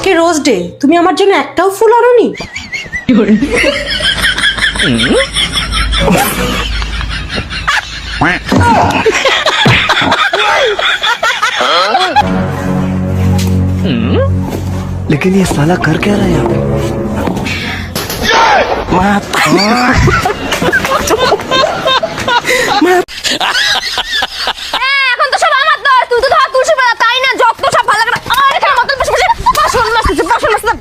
আজকে rose day, তুমি আমার জন্য একটাও ফুল আনোনি? लेकिन ये साला कर क्या रहा है यहाँ पे? এখন তো সব আমার দোষ, তুই তো ধর তুলসী পাতা, তাই না? যত সব ভালো লাগে না, আর এখানে মতন বসে বসে বাসন মাজতেছে,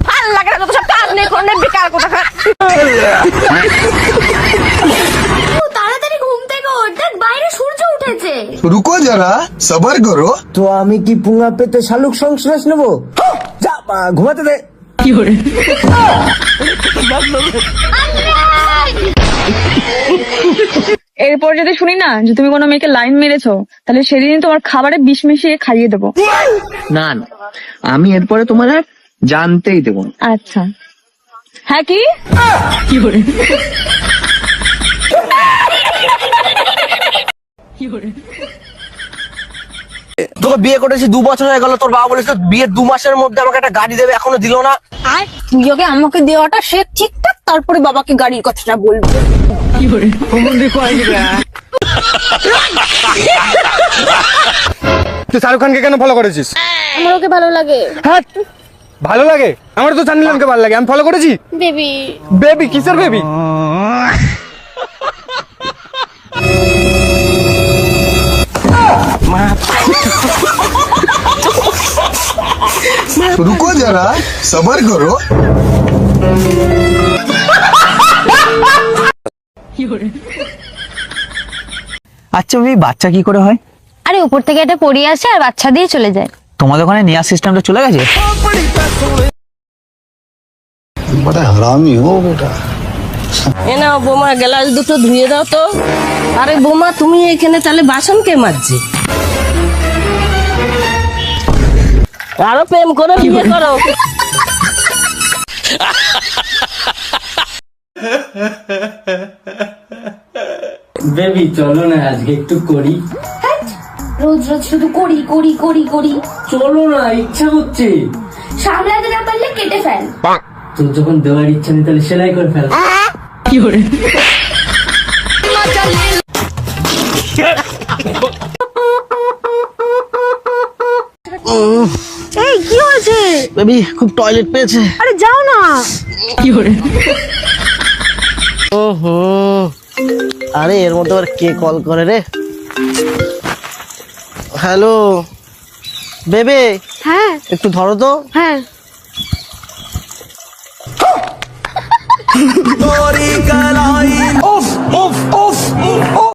ভালো লাগে না, যত সব কাজ নেই, কোনো নেই, বেকার কোথাকার। তাড়াতাড়ি ঘুম থেকে ওঠ, দেখ বাইরে সূর্য উঠেছে। रुको जरा सबर करो। तो আমি কি পুঙ্গা পেতে শালুক সংশ্লেষ নেব? যা ঘুমাতে দে। কি করে? এরপর যদি শুনি না যে তুমি কোনো মেয়েকে লাইন মেরেছো, তাহলে সেদিনই তোমার খাবারে বিষ মিশিয়ে খাইয়ে দেবো। না না, আমি এরপরে তোমার আর জানতেই দেবো না। আচ্ছা, হ্যাঁ কি কি করে? তোকে বিয়ে করেছি 2 বছর হয়ে গেল, তোর বাবা বলেছিল বিয়ের 2 মাসের মধ্যে আমাকে একটা গাড়ি দেবে, এখনো দিল না। আর তুই আগে আমাকে দেওয়াটা শেখ ঠিকঠাক, তারপরে বাবাকে গাড়ির কথাটা বলবি। তুই শাহরুখ খানকে কেন ফলো করেছিস? আমার ওকে ভালো লাগে। হ্যাঁ ভালো লাগে, আমার তো সানি লিওনকে ভালো লাগে, আমি ফলো করেছি। বেবি বেবি কিসের বেবি? रुको जरा सबर करो। আচ্ছা ভাই, বাচ্চা কি করে হয়? আরে উপর থেকে এটা পড়িয়ে আসে আর বাচ্চা দিয়ে চলে যায়। তোমাদের ওখানে নেওয়ার সিস্টেমটা চলে গেছে? बड़ा हरामी हो बेटा। এ নাও বোমা, গ্লাস দুটো ধুয়ে দাও তো। আরে বোমা, তুমি এখানে তাহলে বাসন কে মাজছে? আরো প্রেম করে বিয়ে করো। বেবি চলো না আজকে একটু করি। রোজ রোজ শুধু করি করি করি করি। চলো না, ইচ্ছা হচ্ছে। সামলাতে না পারলে কেটে ফেল। তোর যখন দেওয়ার ইচ্ছা নেই তাহলে সেলাই করে ফেল। কি করে? এই কি হয়েছে? বেবি খুব টয়লেট পেয়েছে। আরে যাও না। কি করে? ওহো, আরে এর মধ্যে আবার কে কল করে রে? হ্যালো বেবে, হ্যাঁ একটু ধরো তো। হ্যাঁ। তোরি গলা